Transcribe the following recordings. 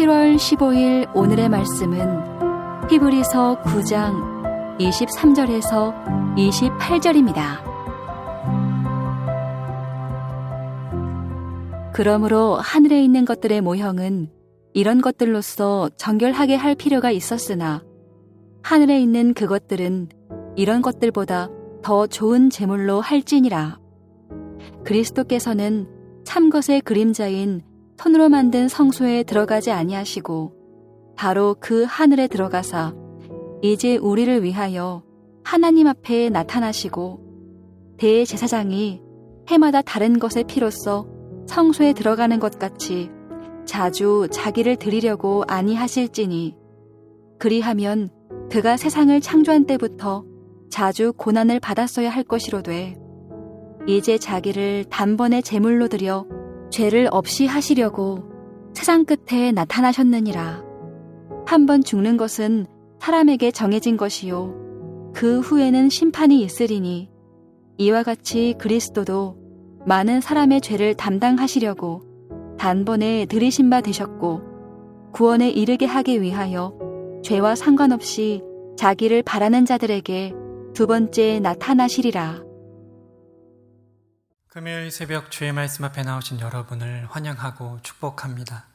7월 15일 오늘의 말씀은 히브리서 9장 23절에서 28절입니다. 그러므로 하늘에 있는 것들의 모형은 이런 것들로서 정결하게 할 필요가 있었으나 하늘에 있는 그것들은 이런 것들보다 더 좋은 제물로 할지니라. 그리스도께서는 참것의 그림자인 손으로 만든 성소에 들어가지 아니하시고 바로 그 하늘에 들어가사 이제 우리를 위하여 하나님 앞에 나타나시고 대제사장이 해마다 다른 것의 피로써 성소에 들어가는 것 같이 자주 자기를 드리려고 아니하실지니 그리하면 그가 세상을 창조한 때부터 자주 고난을 받았어야 할 것이로되 이제 자기를 단번에 제물로 드려 죄를 없이 하시려고 세상 끝에 나타나셨느니라. 한번 죽는 것은 사람에게 정해진 것이요 그 후에는 심판이 있으리니 이와 같이 그리스도도 많은 사람의 죄를 담당하시려고 단번에 들이신 바 되셨고 구원에 이르게 하기 위하여 죄와 상관없이 자기를 바라는 자들에게 두 번째 나타나시리라. 금요일 새벽 주의 말씀 앞에 나오신 여러분을 환영하고 축복합니다.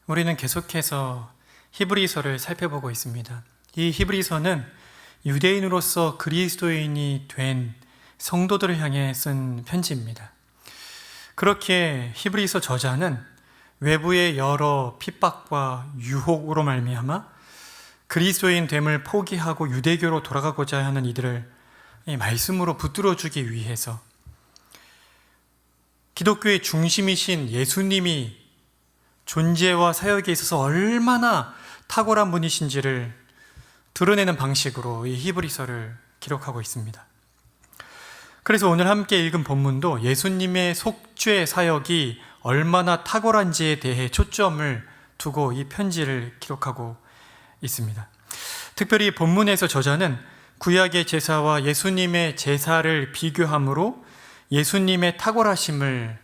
우리는 계속해서 히브리서를 살펴보고 있습니다. 이 히브리서는 유대인으로서 그리스도인이 된 성도들을 향해 쓴 편지입니다. 그렇게 히브리서 저자는 외부의 여러 핍박과 유혹으로 말미암아 그리스도인 됨을 포기하고 유대교로 돌아가고자 하는 이들을 이 말씀으로 붙들어주기 위해서 기독교의 중심이신 예수님이 존재와 사역에 있어서 얼마나 탁월한 분이신지를 드러내는 방식으로 이 히브리서를 기록하고 있습니다. 그래서 오늘 함께 읽은 본문도 예수님의 속죄 사역이 얼마나 탁월한지에 대해 초점을 두고 이 편지를 기록하고 있습니다. 특별히 본문에서 저자는 구약의 제사와 예수님의 제사를 비교함으로 예수님의 탁월하심을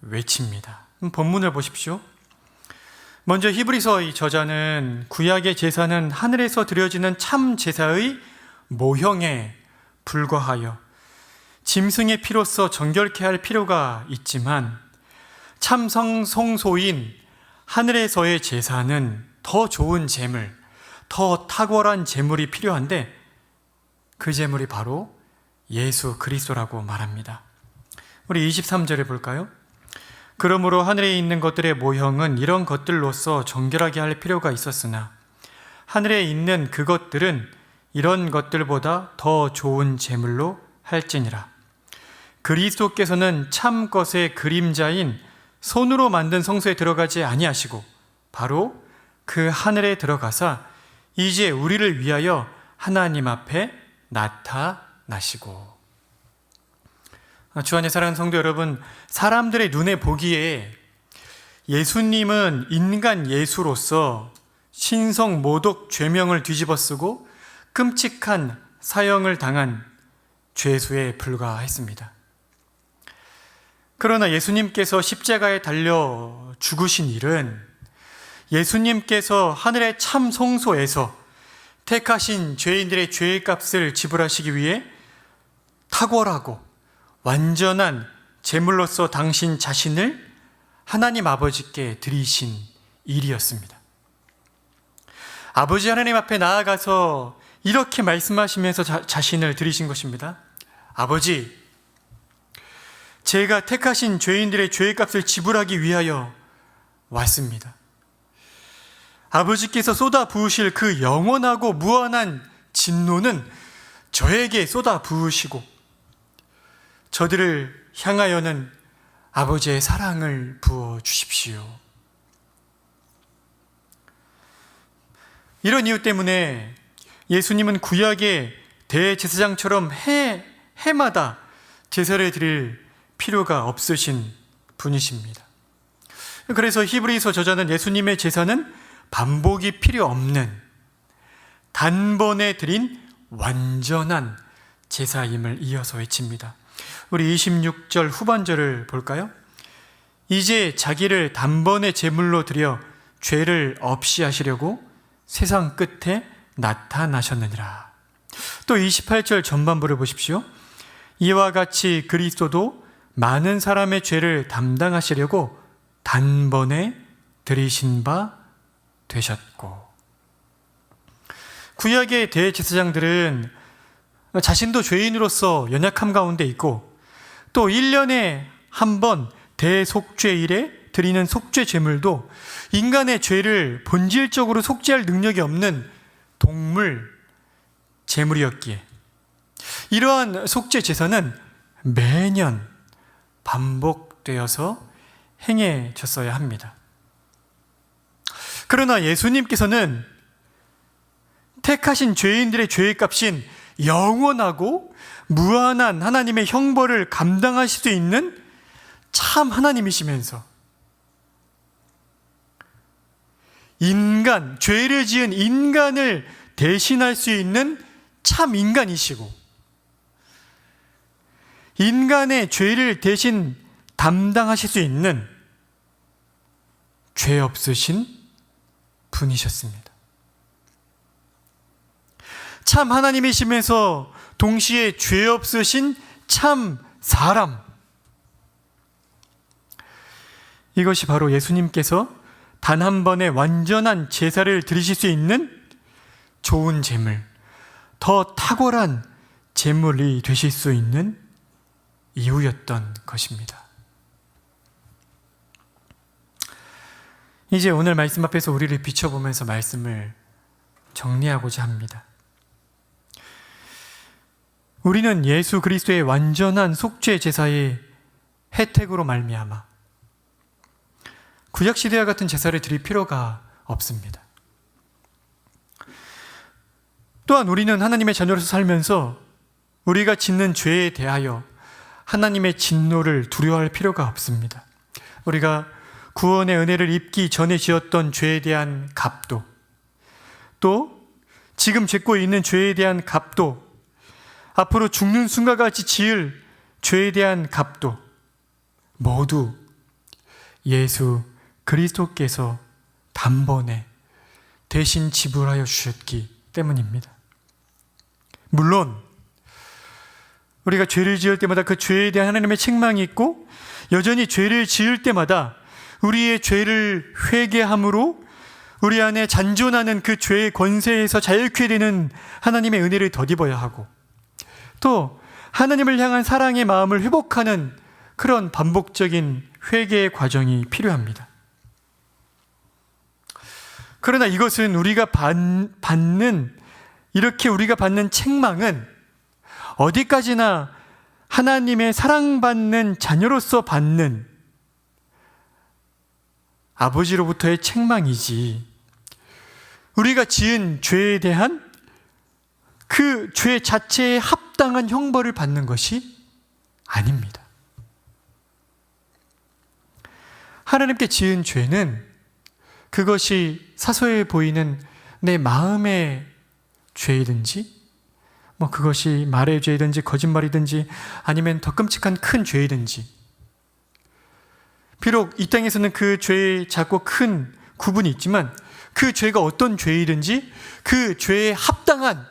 외칩니다. 본문을 보십시오. 먼저 히브리서의 저자는 구약의 제사는 하늘에서 드려지는 참 제사의 모형에 불과하여 짐승의 피로써 정결케 할 필요가 있지만 참 성소인 하늘에서의 제사는 더 좋은 제물, 더 탁월한 제물이 필요한데 그 제물이 바로 예수 그리스도라고 말합니다. 우리 23절을 볼까요? 그러므로 하늘에 있는 것들의 모형은 이런 것들로서 정결하게 할 필요가 있었으나 하늘에 있는 그것들은 이런 것들보다 더 좋은 제물로 할지니라. 그리스도께서는 참 것의 그림자인 손으로 만든 성소에 들어가지 아니하시고 바로 그 하늘에 들어가사 이제 우리를 위하여 하나님 앞에 나타나시고. 주 안에 사랑하는 성도 여러분, 사람들의 눈에 보기에 예수님은 인간 예수로서 신성 모독 죄명을 뒤집어쓰고 끔찍한 사형을 당한 죄수에 불과했습니다. 그러나 예수님께서 십자가에 달려 죽으신 일은 예수님께서 하늘의 참 성소에서 택하신 죄인들의 죄의 값을 지불하시기 위해 탁월하고 완전한 제물로서 당신 자신을 하나님 아버지께 드리신 일이었습니다. 아버지 하나님 앞에 나아가서 이렇게 말씀하시면서 자신을 드리신 것입니다. 아버지, 제가 택하신 죄인들의 죄의 값을 지불하기 위하여 왔습니다. 아버지께서 쏟아 부으실 그 영원하고 무한한 진노는 저에게 쏟아 부으시고 저들을 향하여는 아버지의 사랑을 부어 주십시오. 이런 이유 때문에 예수님은 구약의 대제사장처럼 해마다 제사를 드릴 필요가 없으신 분이십니다. 그래서 히브리서 저자는 예수님의 제사는 반복이 필요 없는 단번에 드린 완전한 제사임을 이어서 외칩니다. 우리 26절 후반절을 볼까요? 이제 자기를 단번에 제물로 드려 죄를 없이 하시려고 세상 끝에 나타나셨느니라. 또 28절 전반부를 보십시오. 이와 같이 그리스도도 많은 사람의 죄를 담당하시려고 단번에 드리신 바 되셨고. 구약의 대제사장들은 자신도 죄인으로서 연약함 가운데 있고 또 1년에 한 번 대속죄일에 드리는 속죄 제물도 인간의 죄를 본질적으로 속죄할 능력이 없는 동물 제물이었기에 이러한 속죄 제사는 매년 반복되어서 행해졌어야 합니다. 그러나 예수님께서는 택하신 죄인들의 죄의 값인 영원하고 무한한 하나님의 형벌을 감당하실 수 있는 참 하나님이시면서 인간, 죄를 지은 인간을 대신할 수 있는 참 인간이시고 인간의 죄를 대신 담당하실 수 있는 죄 없으신 분이셨습니다. 참 하나님이시면서 동시에 죄 없으신 참 사람. 이것이 바로 예수님께서 단 한 번의 완전한 제사를 드리실 수 있는 좋은 제물, 더 탁월한 제물이 되실 수 있는 이유였던 것입니다. 이제 오늘 말씀 앞에서 우리를 비춰보면서 말씀을 정리하고자 합니다. 우리는 예수 그리스도의 완전한 속죄 제사의 혜택으로 말미암아 구약시대와 같은 제사를 드릴 필요가 없습니다. 또한 우리는 하나님의 자녀로서 살면서 우리가 짓는 죄에 대하여 하나님의 진노를 두려워할 필요가 없습니다. 우리가 구원의 은혜를 입기 전에 지었던 죄에 대한 값도, 또 지금 짓고 있는 죄에 대한 값도, 앞으로 죽는 순간과 같이 지을 죄에 대한 값도 모두 예수 그리스도께서 단번에 대신 지불하여 주셨기 때문입니다. 물론 우리가 죄를 지을 때마다 그 죄에 대한 하나님의 책망이 있고, 여전히 죄를 지을 때마다 우리의 죄를 회개함으로 우리 안에 잔존하는 그 죄의 권세에서 자유케 되는 하나님의 은혜를 덧입어야 하고, 또 하나님을 향한 사랑의 마음을 회복하는 그런 반복적인 회개의 과정이 필요합니다. 그러나 이것은 우리가 이렇게 우리가 받는 책망은 어디까지나 하나님의 사랑받는 자녀로서 받는 아버지로부터의 책망이지, 우리가 지은 죄에 대한 그 죄 자체에 합당한 형벌을 받는 것이 아닙니다. 하나님께 지은 죄는 그것이 사소해 보이는 내 마음의 죄이든지, 그것이 말의 죄이든지 거짓말이든지 아니면 더 끔찍한 큰 죄이든지, 비록 이 땅에서는 그 죄의 작고 큰 구분이 있지만 그 죄가 어떤 죄이든지 그 죄에 합당한,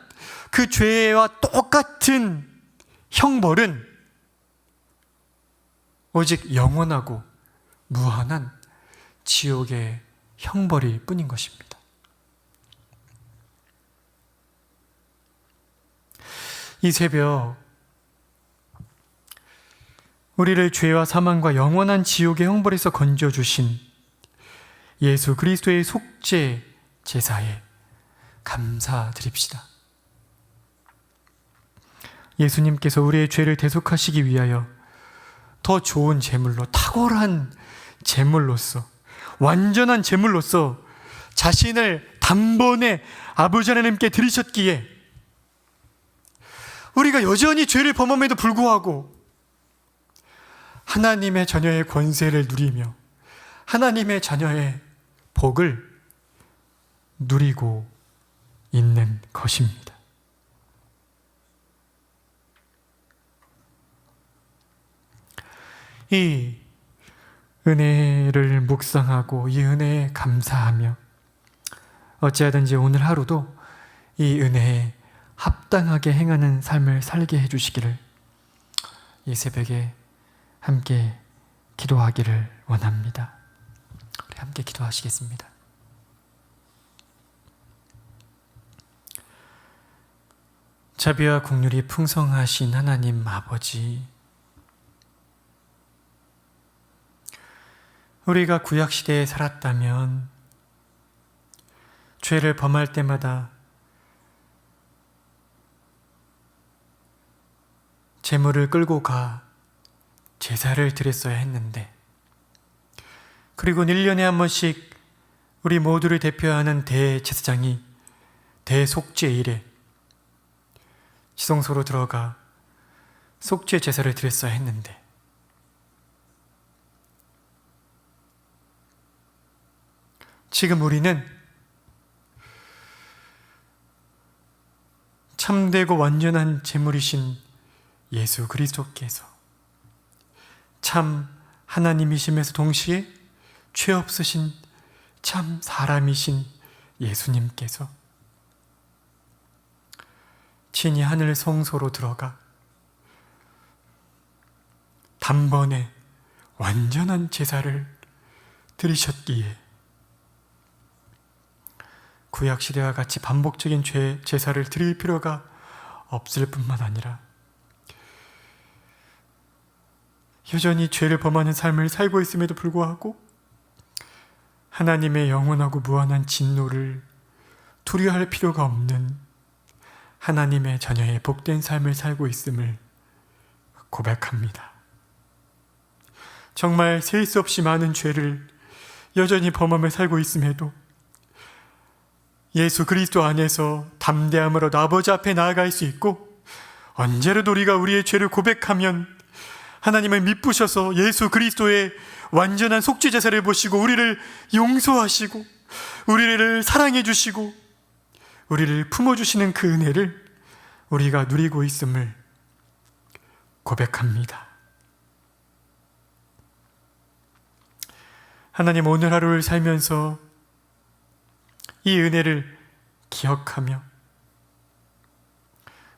그 죄와 똑같은 형벌은 오직 영원하고 무한한 지옥의 형벌일 뿐인 것입니다. 이 새벽 우리를 죄와 사망과 영원한 지옥의 형벌에서 건져주신 예수 그리스도의 속죄 제사에 감사드립시다. 예수님께서 우리의 죄를 대속하시기 위하여 더 좋은 제물로, 탁월한 제물로서, 완전한 제물로서 자신을 단번에 아버지 하나님께 드리셨기에 우리가 여전히 죄를 범함에도 불구하고 하나님의 자녀의 권세를 누리며 하나님의 자녀의 복을 누리고 있는 것입니다. 이 은혜를 묵상하고 이 은혜에 감사하며 어찌하든지 오늘 하루도 이 은혜에 합당하게 행하는 삶을 살게 해주시기를 이 새벽에 함께 기도하기를 원합니다. 우리 함께 기도하시겠습니다. 자비와 긍휼이 풍성하신 하나님 아버지, 우리가 구약시대에 살았다면 죄를 범할 때마다 제물을 끌고 가 제사를 드렸어야 했는데, 그리고 1년에 한 번씩 우리 모두를 대표하는 대제사장이 대속죄일에 지성소로 들어가 속죄 제사를 드렸어야 했는데, 지금 우리는 참되고 완전한 제물이신 예수 그리스도께서 참 하나님이심에서 동시에 죄 없으신 참 사람이신 예수님께서 친히 하늘 성소로 들어가 단번에 완전한 제사를 드리셨기에 구약시대와 같이 반복적인 제사를 드릴 필요가 없을 뿐만 아니라 여전히 죄를 범하는 삶을 살고 있음에도 불구하고 하나님의 영원하고 무한한 진노를 두려워할 필요가 없는 하나님의 자녀의 복된 삶을 살고 있음을 고백합니다. 정말 셀 수 없이 많은 죄를 여전히 범함에 살고 있음에도 예수 그리스도 안에서 담대함으로 아버지 앞에 나아갈 수 있고, 언제라도 우리가 우리의 죄를 고백하면 하나님을 미쁘셔서 예수 그리스도의 완전한 속죄 제사를 보시고 우리를 용서하시고 우리를 사랑해 주시고 우리를 품어주시는 그 은혜를 우리가 누리고 있음을 고백합니다. 하나님, 오늘 하루를 살면서 이 은혜를 기억하며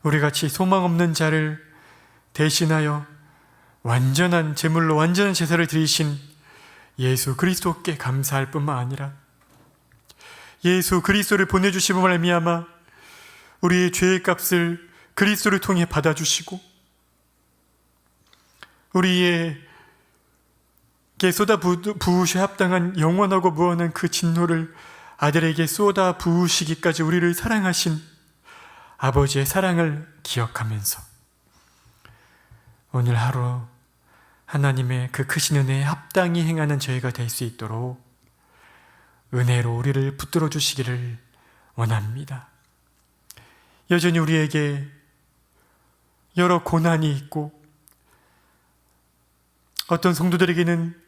우리같이 소망 없는 자를 대신하여 완전한 제물로 완전한 제사를 드리신 예수 그리스도께 감사할 뿐만 아니라 예수 그리스도를 보내주심을 말미암아 우리의 죄의 값을 그리스도를 통해 받아주시고 우리에게 쏟아 부으셔 합당한 영원하고 무한한 그 진노를 아들에게 쏟아 부으시기까지 우리를 사랑하신 아버지의 사랑을 기억하면서 오늘 하루 하나님의 그 크신 은혜에 합당히 행하는 저희가 될 수 있도록 은혜로 우리를 붙들어 주시기를 원합니다. 여전히 우리에게 여러 고난이 있고 어떤 성도들에게는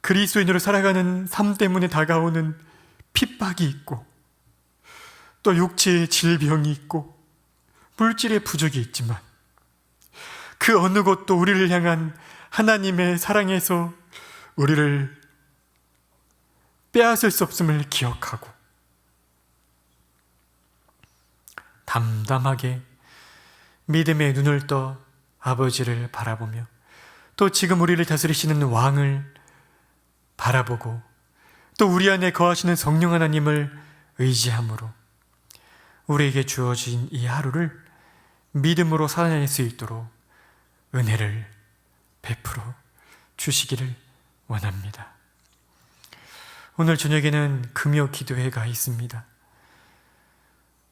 그리스도인으로 살아가는 삶 때문에 다가오는 핍박이 있고 또 육체의 질병이 있고 물질의 부족이 있지만 그 어느 것도 우리를 향한 하나님의 사랑에서 우리를 빼앗을 수 없음을 기억하고 담담하게 믿음의 눈을 떠 아버지를 바라보며 또 지금 우리를 다스리시는 왕을 바라보고 또 우리 안에 거하시는 성령 하나님을 의지함으로 우리에게 주어진 이 하루를 믿음으로 살아낼 수 있도록 은혜를 베풀어 주시기를 원합니다. 오늘 저녁에는 금요 기도회가 있습니다.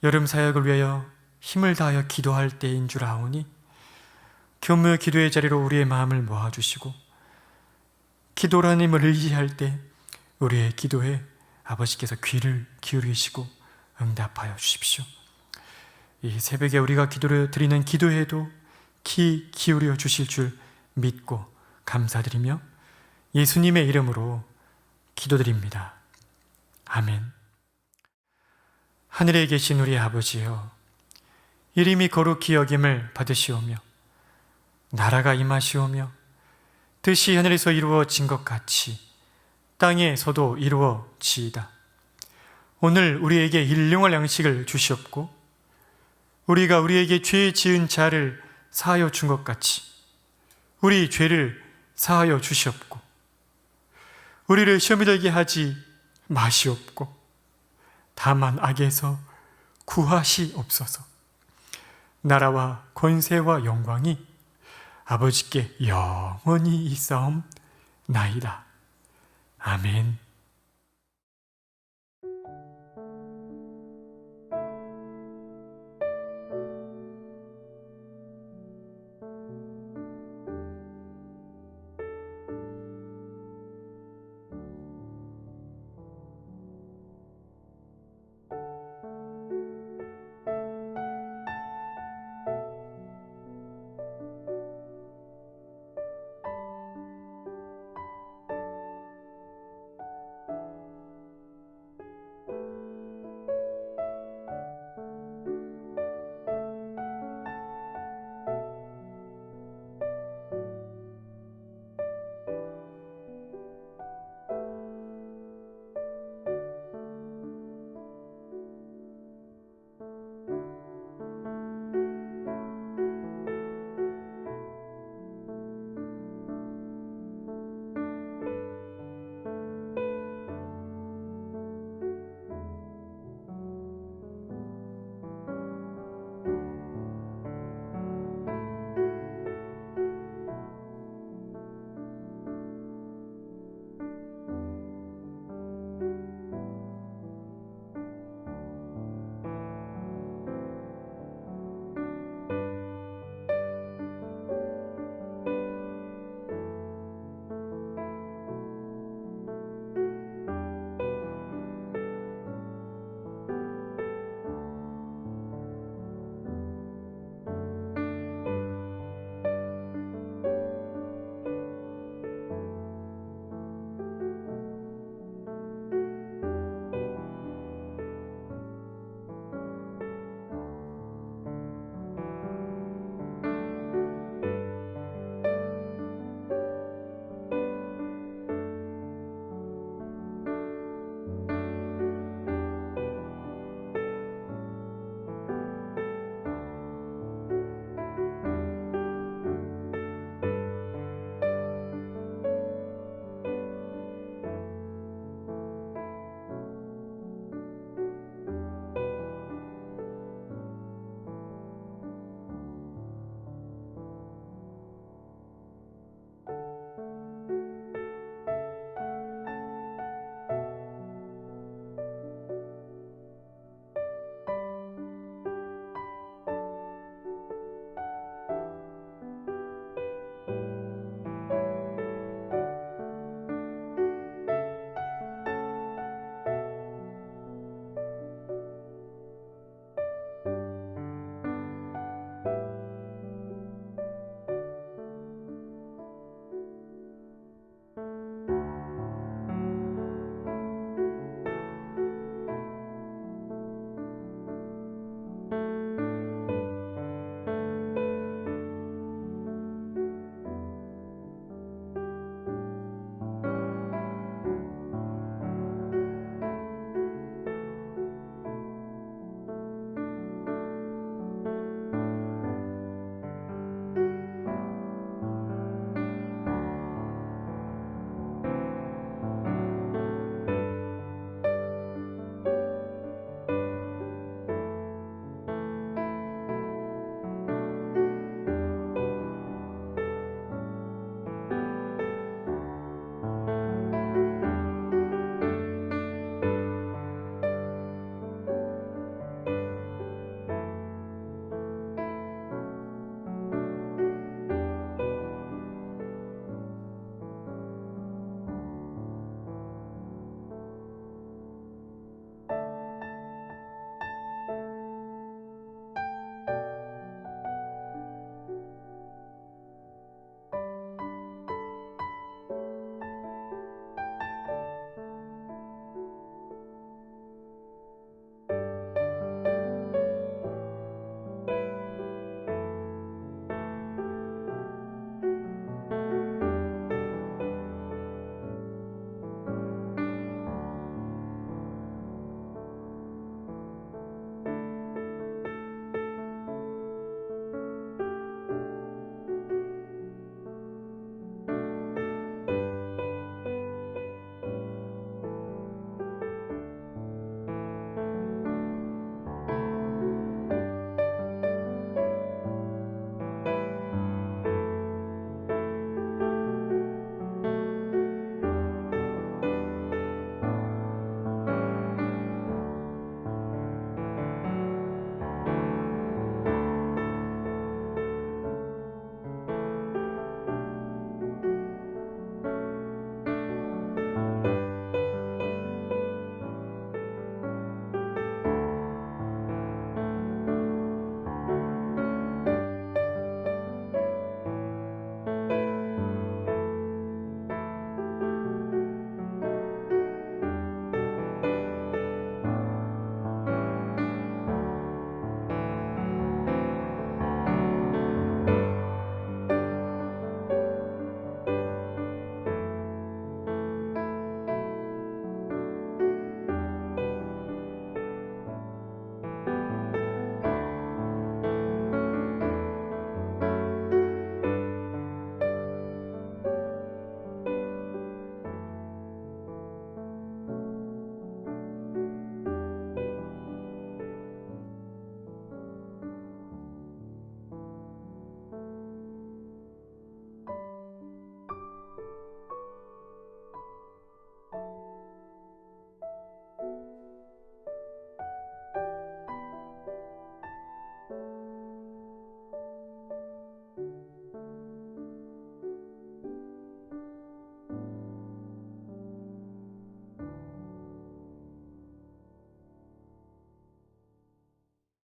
여름 사역을 위하여 힘을 다하여 기도할 때인 줄 아오니 금요 기도의 자리로 우리의 마음을 모아주시고 기도라는 힘을 의지할 때 우리의 기도에 아버지께서 귀를 기울이시고 응답하여 주십시오. 이 새벽에 우리가 기도를 드리는 기도에도 귀 기울여 주실 줄 믿고 감사드리며 예수님의 이름으로 기도드립니다. 아멘. 하늘에 계신 우리 아버지여, 이름이 거룩히 여김을 받으시오며 나라가 임하시오며 뜻이 하늘에서 이루어진 것 같이 땅에서도 이루어지이다. 오늘 우리에게 일용할 양식을 주시옵고 우리가 우리에게 죄 지은 자를 사하여 준 것 같이 우리 죄를 사하여 주시옵고 우리를 시험에 들게 하지 마시옵고 다만 악에서 구하시옵소서. 나라와 권세와 영광이 아버지께 영원히 있사옵나이다. 아멘.